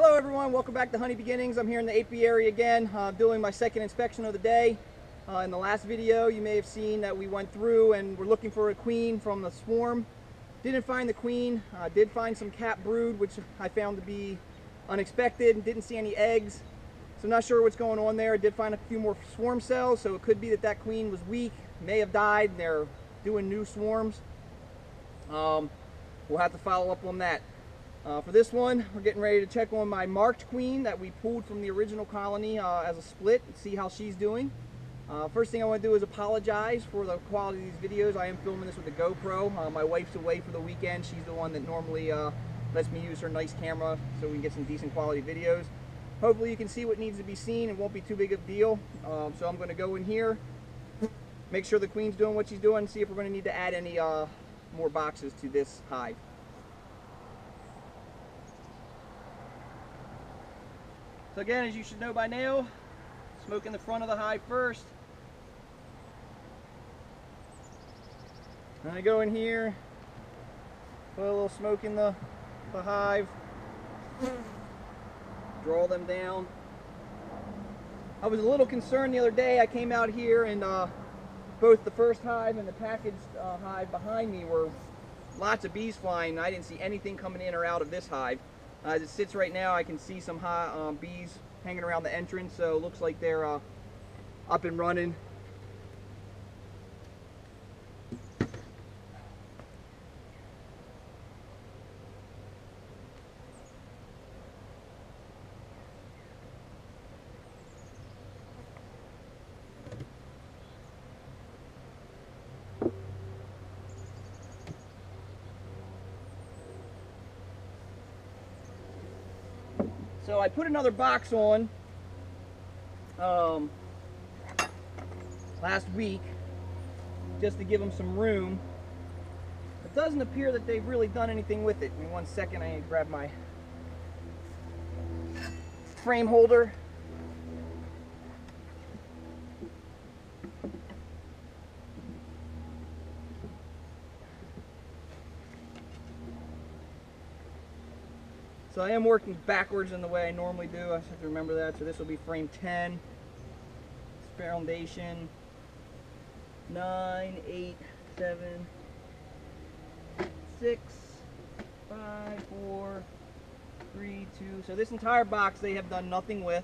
Hello everyone, welcome back to Honey Beginnings. I'm here in the apiary again, doing my second inspection of the day. In the last video you may have seen that we went through and we're looking for a queen from the swarm. Didn't find the queen, did find some cap brood, which I found to be unexpected. Didn't see any eggs, so I'm not sure what's going on there. I did find a few more swarm cells, so it could be that that queen was weak, may have died, and they're doing new swarms. We'll have to follow up on that. For this one, we're getting ready to check on my marked queen that we pulled from the original colony as a split and see how she's doing. First thing I want to do is apologize for the quality of these videos. I am filming this with a GoPro. My wife's away for the weekend. She's the one that normally lets me use her nice camera so we can get some decent quality videos. Hopefully you can see what needs to be seen. It won't be too big of a deal. So I'm going to go in here, make sure the queen's doing what she's doing, and see if we're going to need to add any more boxes to this hive. So again, as you should know by now, smoke in the front of the hive first. Then I go in here, put a little smoke in the hive, draw them down. I was a little concerned the other day. I came out here and both the first hive and the packaged hive behind me were lots of bees flying. I didn't see anything coming in or out of this hive. As it sits right now, I can see some bees hanging around the entrance, so it looks like they're up and running. So I put another box on last week just to give them some room. It doesn't appear that they've really done anything with it. Give me 1 second, I need to grab my frame holder. So I am working backwards in the way I normally do. I just have to remember that. So this will be frame 10. Foundation 9, 8, 7, 6, 5, 4, 3, 2. So this entire box they have done nothing with.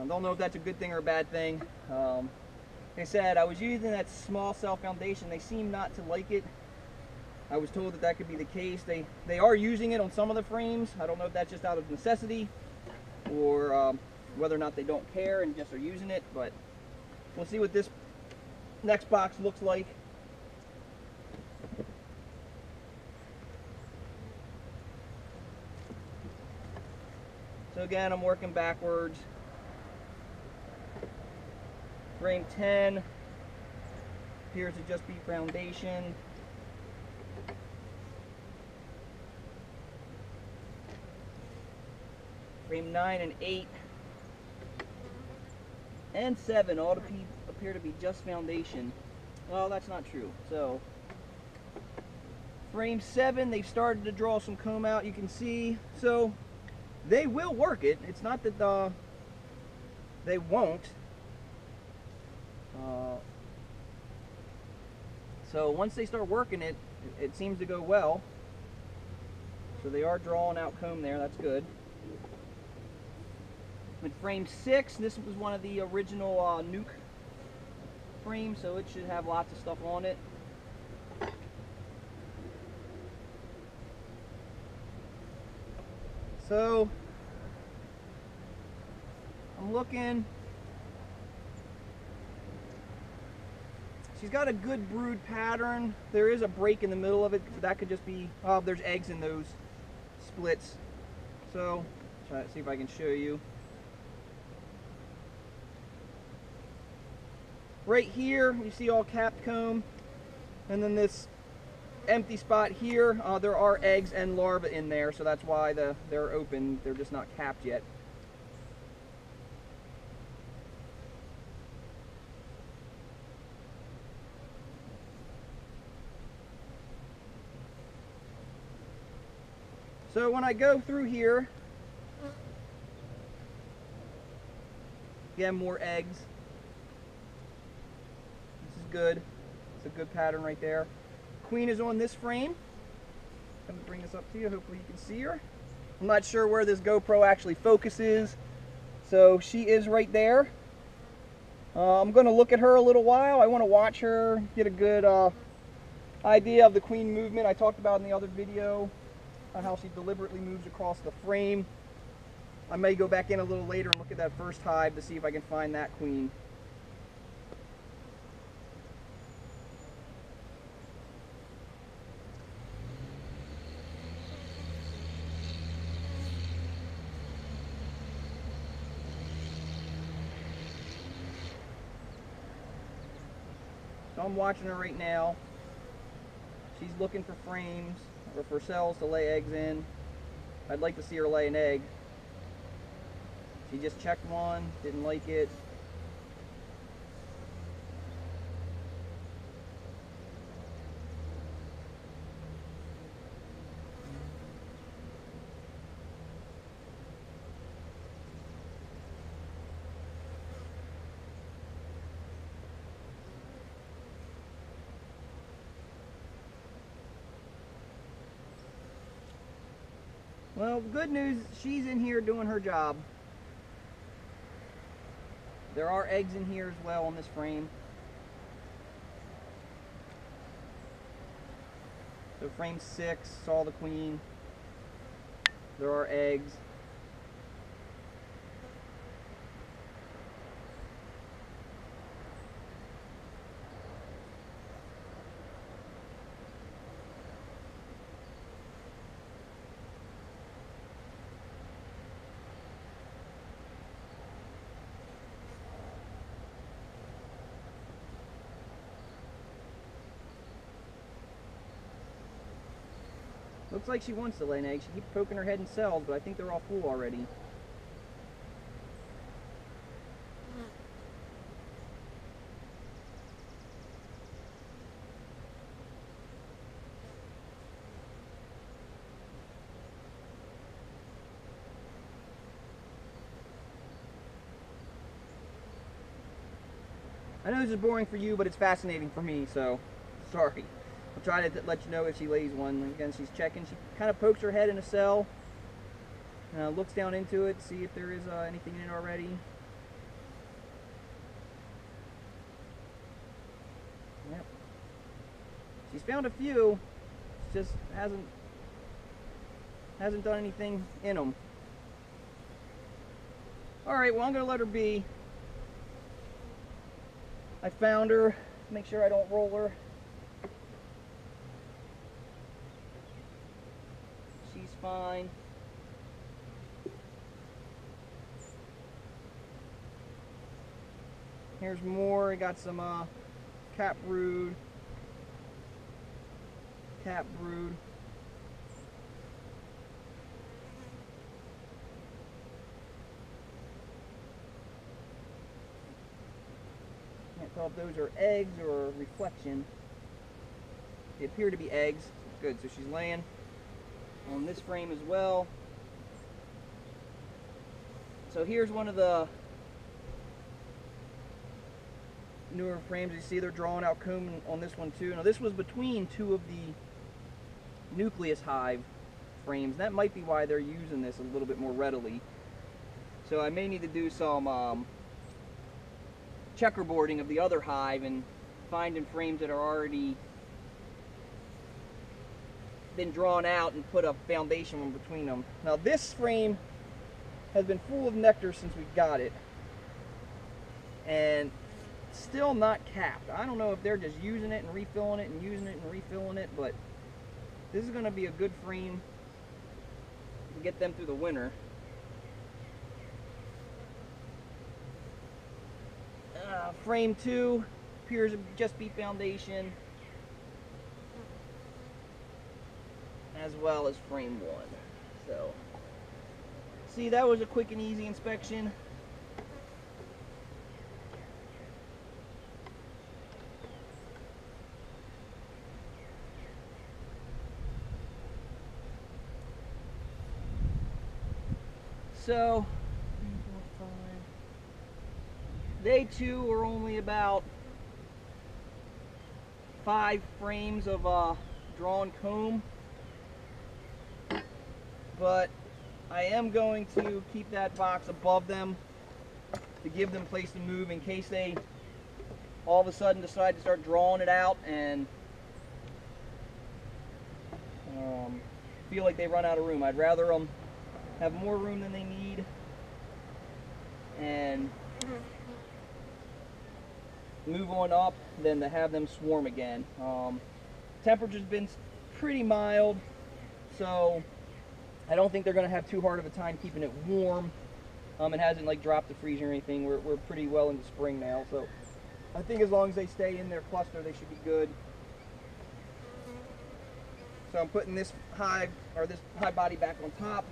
Don't know if that's a good thing or a bad thing. Like I said, I was using that small cell foundation. They seem not to like it. I was told that that could be the case. They are using it on some of the frames. I don't know if that's just out of necessity or whether or not they don't care and just are using it, but we'll see what this next box looks like. So again, I'm working backwards. Frame 10 appears to just be foundation. Frame 9 and 8 and 7 all appear to be just foundation. Well, that's not true. So frame 7, they've started to draw some comb out, you can see. So they will work it. It's not that they won't. So once they start working it, it seems to go well. So they are drawing out comb there, that's good. With frame 6, this was one of the original nuke frames, so it should have lots of stuff on it. So I'm looking. She's got a good brood pattern. There is a break in the middle of it. That could just be, there's eggs in those splits. So, try to see if I can show you. Right here, you see all capped comb. And then this empty spot here, there are eggs and larvae in there. So that's why they're open. They're just not capped yet. So when I go through here, again, more eggs. This is good. It's a good pattern right there. Queen is on this frame. I'm going to bring this up to you. Hopefully you can see her. I'm not sure where this GoPro actually focuses. So she is right there. I'm going to look at her a little while. I want to watch her, get a good idea of the queen movement I talked about in the other video, how she deliberately moves across the frame. I may go back in a little later and look at that first hive to see if I can find that queen. So I'm watching her right now. She's looking for frames or for cells to lay eggs in. I'd like to see her lay an egg. She just checked one, didn't like it. Well, good news, she's in here doing her job. There are eggs in here as well on this frame. So frame 6 saw the queen. There are eggs. Looks like she wants to lay an egg. She keeps poking her head in cells, but I think they're all full already. I know this is boring for you, but it's fascinating for me, so sorry. I'll try to let you know if she lays one. Again, she's checking. She kind of pokes her head in a cell, looks down into it, see if there is anything in it already. Yep. She's found a few. She just hasn't done anything in them. All right. Well, I'm gonna let her be. I found her. Make sure I don't roll her. She's fine. Here's more. I got some cap brood. Cap brood. Can't tell if those are eggs or reflection. They appear to be eggs. Good. So she's laying on this frame as well. So here's one of the newer frames. You see they're drawing out comb on this one too. Now this was between two of the nucleus hive frames. That might be why they're using this a little bit more readily. So I may need to do some checkerboarding of the other hive and finding frames that are already been drawn out and put a foundation in between them. Now this frame has been full of nectar since we got it and still not capped. I don't know if they're just using it and refilling it and using it and refilling it, but this is going to be a good frame to get them through the winter. Frame 2 appears to just be foundation, as well as frame 1. So, see, that was a quick and easy inspection. so they too are only about 5 frames of drawn comb, but I am going to keep that box above them to give them place to move in case they all of a sudden decide to start drawing it out and feel like they run out of room. I'd rather them have more room than they need and move on up than to have them swarm again. Temperature's been pretty mild, so I don't think they're going to have too hard of a time keeping it warm. It hasn't like dropped the freezer or anything. We're pretty well into spring now, so I think as long as they stay in their cluster, they should be good. So I'm putting this hive body back on top.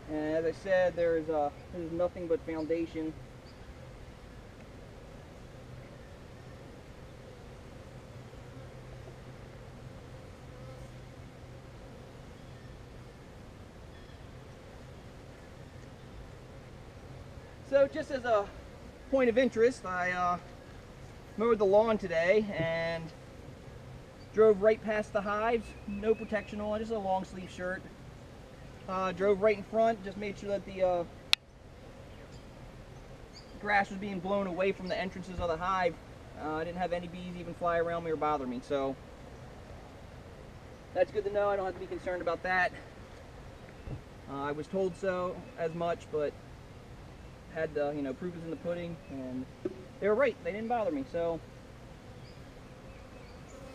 And as I said, there's nothing but foundation. So just as a point of interest, I mowed the lawn today and drove right past the hives, no protection on, just a long sleeve shirt. Drove right in front, just made sure that the grass was being blown away from the entrances of the hive. I didn't have any bees even fly around me or bother me, so that's good to know. I don't have to be concerned about that. I was told so as much, but had the, proof is in the pudding, and they were right. They didn't bother me, so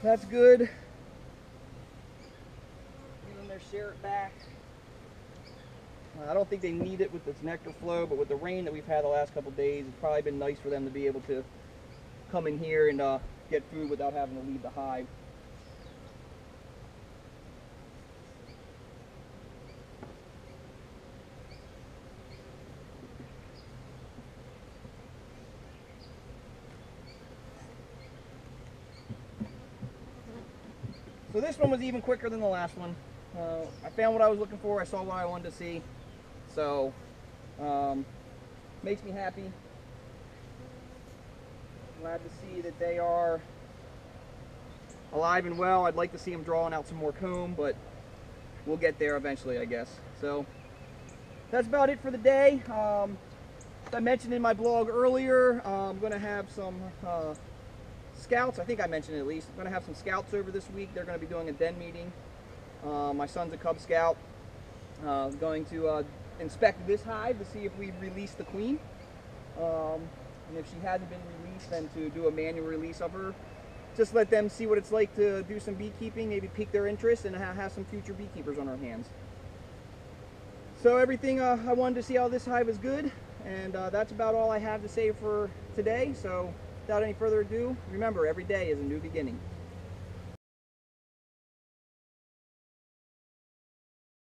that's good. Give them their share back. I don't think they need it with this nectar flow, but with the rain that we've had the last couple days, it's probably been nice for them to be able to come in here and get food without having to leave the hive. So this one was even quicker than the last one. I found what I was looking for. I saw what I wanted to see. So, makes me happy. Glad to see that they are alive and well. I'd like to see them drawing out some more comb, but we'll get there eventually, I guess. So, that's about it for the day. As I mentioned in my blog earlier, I'm going to have some scouts. I think I mentioned it at least. I'm going to have some scouts over this week. They're going to be doing a den meeting. My son's a Cub Scout. Going to inspect this hive to see if we've released the queen. And if she hasn't been released, then to do a manual release of her. Just let them see what it's like to do some beekeeping, maybe pique their interest, and have some future beekeepers on our hands. So everything, I wanted to see how this hive is good, and that's about all I have to say for today. So without any further ado, remember, every day is a new beginning.